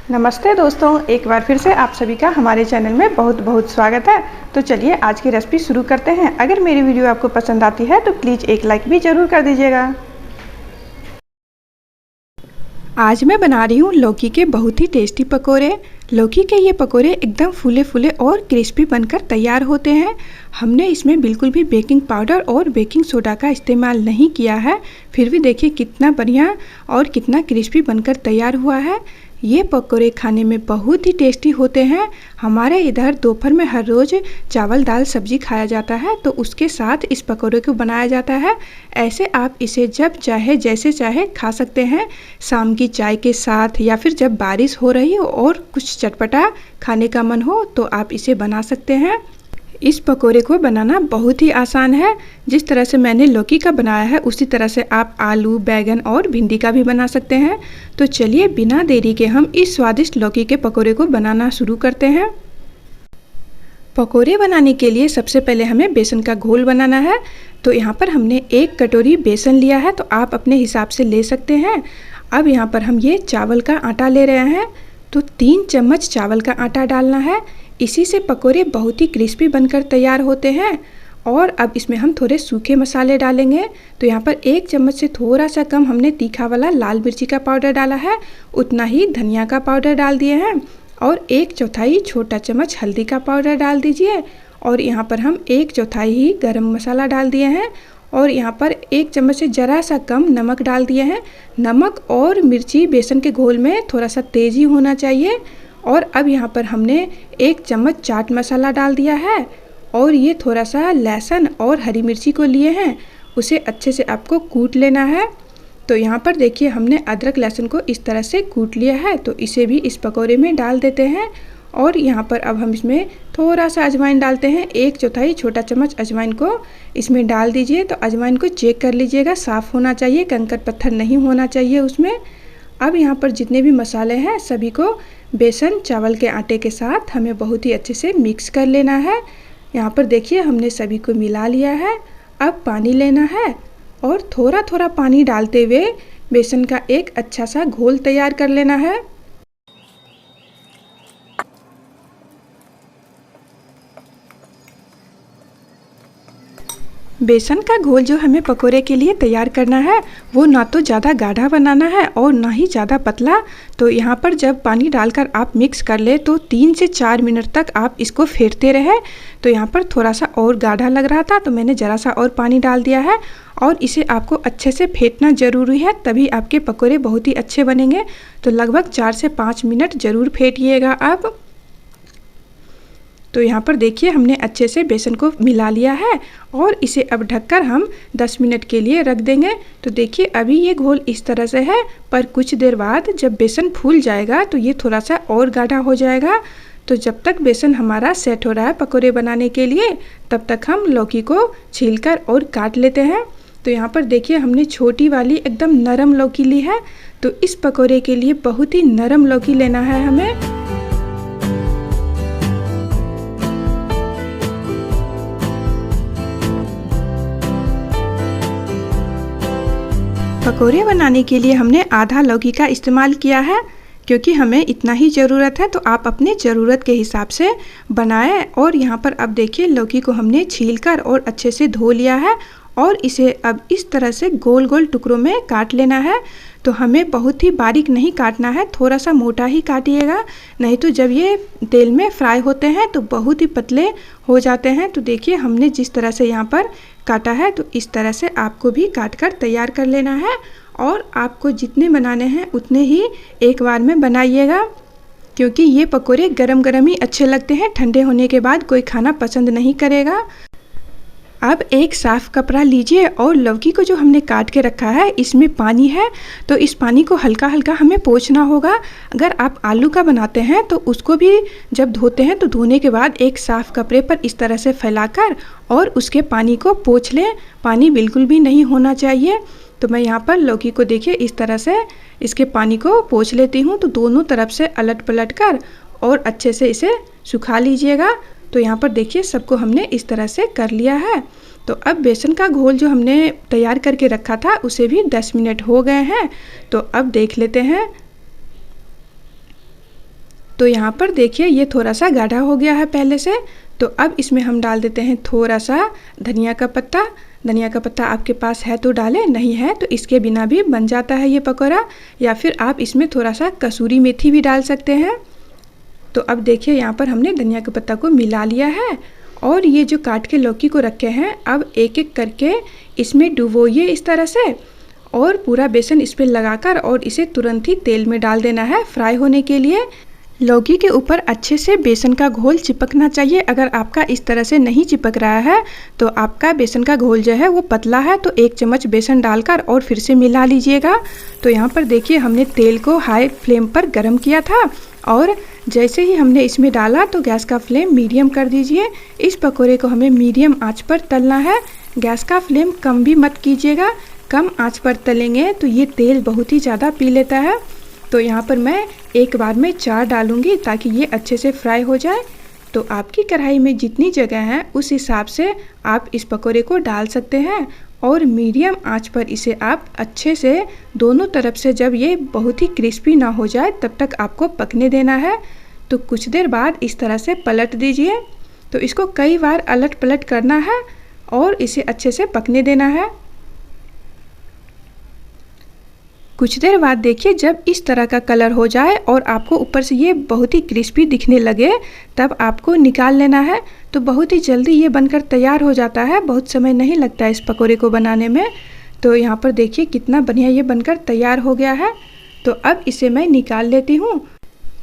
नमस्ते दोस्तों, एक बार फिर से आप सभी का हमारे चैनल में बहुत बहुत स्वागत है। तो चलिए आज की रेसिपी शुरू करते हैं। अगर मेरी वीडियो आपको पसंद आती है तो प्लीज़ एक लाइक भी ज़रूर कर दीजिएगा। आज मैं बना रही हूँ लौकी के बहुत ही टेस्टी पकोड़े। लौकी के ये पकोड़े एकदम फूले फूले और क्रिस्पी बनकर तैयार होते हैं। हमने इसमें बिल्कुल भी बेकिंग पाउडर और बेकिंग सोडा का इस्तेमाल नहीं किया है, फिर भी देखिए कितना बढ़िया और कितना क्रिस्पी बनकर तैयार हुआ है। ये पकोड़े खाने में बहुत ही टेस्टी होते हैं। हमारे इधर दोपहर में हर रोज़ चावल दाल सब्जी खाया जाता है, तो उसके साथ इस पकोड़े को बनाया जाता है। ऐसे आप इसे जब चाहे जैसे चाहे खा सकते हैं, शाम की चाय के साथ या फिर जब बारिश हो रही हो और कुछ चटपटा खाने का मन हो तो आप इसे बना सकते हैं। इस पकोड़े को बनाना बहुत ही आसान है। जिस तरह से मैंने लौकी का बनाया है उसी तरह से आप आलू, बैगन और भिंडी का भी बना सकते हैं। तो चलिए बिना देरी के हम इस स्वादिष्ट लौकी के पकोड़े को बनाना शुरू करते हैं। पकोड़े बनाने के लिए सबसे पहले हमें बेसन का घोल बनाना है। तो यहाँ पर हमने 1 कटोरी बेसन लिया है, तो आप अपने हिसाब से ले सकते हैं। अब यहाँ पर हम ये चावल का आटा ले रहे हैं, तो 3 चम्मच चावल का आटा डालना है। इसी से पकोड़े बहुत ही क्रिस्पी बनकर तैयार होते हैं। और अब इसमें हम थोड़े सूखे मसाले डालेंगे। तो यहाँ पर 1 चम्मच से थोड़ा सा कम हमने तीखा वाला लाल मिर्ची का पाउडर डाला है, उतना ही धनिया का पाउडर डाल दिए हैं और 1/4 छोटा चम्मच हल्दी का पाउडर डाल दीजिए। और यहाँ पर हम 1/4 ही गरम मसाला डाल दिए हैं और यहाँ पर 1 चम्मच से ज़रा सा कम नमक डाल दिए हैं। नमक और मिर्ची बेसन के घोल में थोड़ा सा तेज़ी होना चाहिए। और अब यहाँ पर हमने 1 चम्मच चाट मसाला डाल दिया है और ये थोड़ा सा लहसुन और हरी मिर्ची को लिए हैं, उसे अच्छे से आपको कूट लेना है। तो यहाँ पर देखिए हमने अदरक लहसुन को इस तरह से कूट लिया है, तो इसे भी इस पकौड़े में डाल देते हैं। और यहाँ पर अब हम इसमें थोड़ा सा अजवाइन डालते हैं। 1/4 छोटा चम्मच अजवाइन को इसमें डाल दीजिए। तो अजवाइन को चेक कर लीजिएगा, साफ़ होना चाहिए, कंकड़ पत्थर नहीं होना चाहिए उसमें। अब यहाँ पर जितने भी मसाले हैं सभी को बेसन चावल के आटे के साथ हमें बहुत ही अच्छे से मिक्स कर लेना है। यहाँ पर देखिए हमने सभी को मिला लिया है। अब पानी लेना है और थोड़ा थोड़ा पानी डालते हुए बेसन का एक अच्छा सा घोल तैयार कर लेना है। बेसन का घोल जो हमें पकोड़े के लिए तैयार करना है वो ना तो ज़्यादा गाढ़ा बनाना है और ना ही ज़्यादा पतला। तो यहाँ पर जब पानी डालकर आप मिक्स कर ले तो 3 से 4 मिनट तक आप इसको फेंटते रहे। तो यहाँ पर थोड़ा सा और गाढ़ा लग रहा था तो मैंने ज़रा सा और पानी डाल दिया है और इसे आपको अच्छे से फेंटना ज़रूरी है, तभी आपके पकोड़े बहुत ही अच्छे बनेंगे। तो लगभग 4 से 5 मिनट ज़रूर फेंटिएगा आप। तो यहाँ पर देखिए हमने अच्छे से बेसन को मिला लिया है और इसे अब ढककर हम 10 मिनट के लिए रख देंगे। तो देखिए अभी ये घोल इस तरह से है, पर कुछ देर बाद जब बेसन फूल जाएगा तो ये थोड़ा सा और गाढ़ा हो जाएगा। तो जब तक बेसन हमारा सेट हो रहा है पकोड़े बनाने के लिए, तब तक हम लौकी को छीलकर और काट लेते हैं। तो यहाँ पर देखिए हमने छोटी वाली एकदम नरम लौकी ली है। तो इस पकोड़े के लिए बहुत ही नरम लौकी लेना है हमें। पकोड़े बनाने के लिए हमने आधा लौकी का इस्तेमाल किया है, क्योंकि हमें इतना ही ज़रूरत है। तो आप अपने ज़रूरत के हिसाब से बनाएं। और यहाँ पर अब देखिए लौकी को हमने छीलकर और अच्छे से धो लिया है और इसे अब इस तरह से गोल गोल टुकड़ों में काट लेना है। तो हमें बहुत ही बारीक नहीं काटना है, थोड़ा सा मोटा ही काटिएगा, नहीं तो जब ये तेल में फ्राई होते हैं तो बहुत ही पतले हो जाते हैं। तो देखिए हमने जिस तरह से यहाँ पर काटा है तो इस तरह से आपको भी काट कर तैयार कर लेना है। और आपको जितने बनाने हैं उतने ही एक बार में बनाइएगा, क्योंकि ये पकोड़े गरम गरम ही अच्छे लगते हैं, ठंडे होने के बाद कोई खाना पसंद नहीं करेगा। अब एक साफ़ कपड़ा लीजिए और लौकी को जो हमने काट के रखा है इसमें पानी है, तो इस पानी को हल्का हल्का हमें पोंछना होगा। अगर आप आलू का बनाते हैं तो उसको भी जब धोते हैं तो धोने के बाद एक साफ़ कपड़े पर इस तरह से फैलाकर और उसके पानी को पोंछ लें। पानी बिल्कुल भी नहीं होना चाहिए। तो मैं यहाँ पर लौकी को देखिए इस तरह से इसके पानी को पोंछ लेती हूँ। तो दोनों तरफ से अलट पलट कर और अच्छे से इसे सुखा लीजिएगा। तो यहाँ पर देखिए सबको हमने इस तरह से कर लिया है। तो अब बेसन का घोल जो हमने तैयार करके रखा था उसे भी 10 मिनट हो गए हैं। तो अब देख लेते हैं। तो यहाँ पर देखिए ये थोड़ा सा गाढ़ा हो गया है पहले से। तो अब इसमें हम डाल देते हैं थोड़ा सा धनिया का पत्ता। धनिया का पत्ता आपके पास है तो डालें, नहीं है तो इसके बिना भी बन जाता है ये पकौड़ा। या फिर आप इसमें थोड़ा सा कसूरी मेथी भी डाल सकते हैं। तो अब देखिए यहाँ पर हमने धनिया के पत्ता को मिला लिया है और ये जो काट के लौकी को रखे हैं अब एक एक करके इसमें डुबोइए इस तरह से, और पूरा बेसन इस पर लगाकर और इसे तुरंत ही तेल में डाल देना है फ्राई होने के लिए। लौकी के ऊपर अच्छे से बेसन का घोल चिपकना चाहिए। अगर आपका इस तरह से नहीं चिपक रहा है तो आपका बेसन का घोल जो है वो पतला है, तो 1 चम्मच बेसन डालकर और फिर से मिला लीजिएगा। तो यहाँ पर देखिए हमने तेल को हाई फ्लेम पर गर्म किया था और जैसे ही हमने इसमें डाला तो गैस का फ्लेम मीडियम कर दीजिए। इस पकौड़े को हमें मीडियम आंच पर तलना है, गैस का फ्लेम कम भी मत कीजिएगा। कम आंच पर तलेंगे तो ये तेल बहुत ही ज़्यादा पी लेता है। तो यहाँ पर मैं एक बार में 4 डालूंगी ताकि ये अच्छे से फ्राई हो जाए। तो आपकी कढ़ाई में जितनी जगह है उस हिसाब से आप इस पकौड़े को डाल सकते हैं और मीडियम आंच पर इसे आप अच्छे से दोनों तरफ से जब ये बहुत ही क्रिस्पी ना हो जाए तब तक आपको पकने देना है। तो कुछ देर बाद इस तरह से पलट दीजिए। तो इसको कई बार अलट पलट करना है और इसे अच्छे से पकने देना है। कुछ देर बाद देखिए जब इस तरह का कलर हो जाए और आपको ऊपर से ये बहुत ही क्रिस्पी दिखने लगे तब आपको निकाल लेना है। तो बहुत ही जल्दी ये बनकर तैयार हो जाता है, बहुत समय नहीं लगता है इस पकौड़े को बनाने में। तो यहाँ पर देखिए कितना बढ़िया ये बनकर तैयार हो गया है। तो अब इसे मैं निकाल लेती हूँ।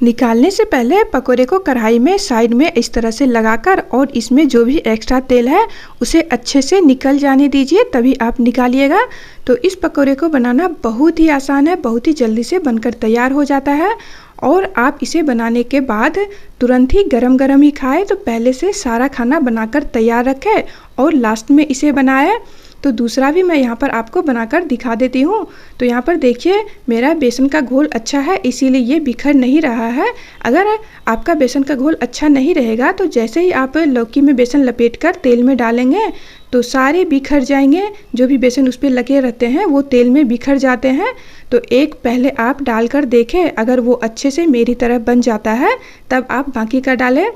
निकालने से पहले पकौड़े को कढ़ाई में साइड में इस तरह से लगाकर और इसमें जो भी एक्स्ट्रा तेल है उसे अच्छे से निकल जाने दीजिए, तभी आप निकालिएगा। तो इस पकौड़े को बनाना बहुत ही आसान है, बहुत ही जल्दी से बनकर तैयार हो जाता है और आप इसे बनाने के बाद तुरंत ही गरम गरम ही खाएं। तो पहले से सारा खाना बनाकर तैयार रखें और लास्ट में इसे बनाएं। तो दूसरा भी मैं यहाँ पर आपको बनाकर दिखा देती हूँ। तो यहाँ पर देखिए मेरा बेसन का घोल अच्छा है इसीलिए ये बिखर नहीं रहा है। अगर आपका बेसन का घोल अच्छा नहीं रहेगा तो जैसे ही आप लौकी में बेसन लपेटकर तेल में डालेंगे तो सारे बिखर जाएंगे। जो भी बेसन उस पर लगे रहते हैं वो तेल में बिखर जाते हैं। तो एक पहले आप डालकर देखें, अगर वो अच्छे से मेरी तरह बन जाता है तब आप बाकी का डालें।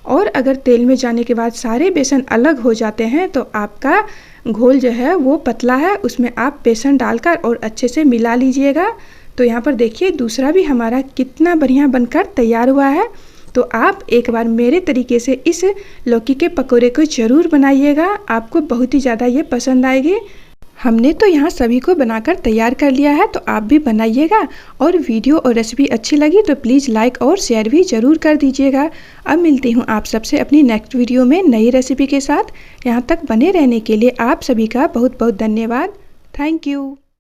और अगर तेल में जाने के बाद सारे बेसन अलग हो जाते हैं तो आपका घोल जो है वो पतला है, उसमें आप बेसन डालकर और अच्छे से मिला लीजिएगा। तो यहाँ पर देखिए दूसरा भी हमारा कितना बढ़िया बनकर तैयार हुआ है। तो आप एक बार मेरे तरीके से इस लौकी के पकौड़े को ज़रूर बनाइएगा, आपको बहुत ही ज़्यादा ये पसंद आएगी। हमने तो यहाँ सभी को बनाकर तैयार कर लिया है, तो आप भी बनाइएगा। और वीडियो और रेसिपी अच्छी लगी तो प्लीज़ लाइक और शेयर भी ज़रूर कर दीजिएगा। अब मिलती हूँ आप सबसे अपनी नेक्स्ट वीडियो में नई रेसिपी के साथ। यहाँ तक बने रहने के लिए आप सभी का बहुत बहुत धन्यवाद। Thank you.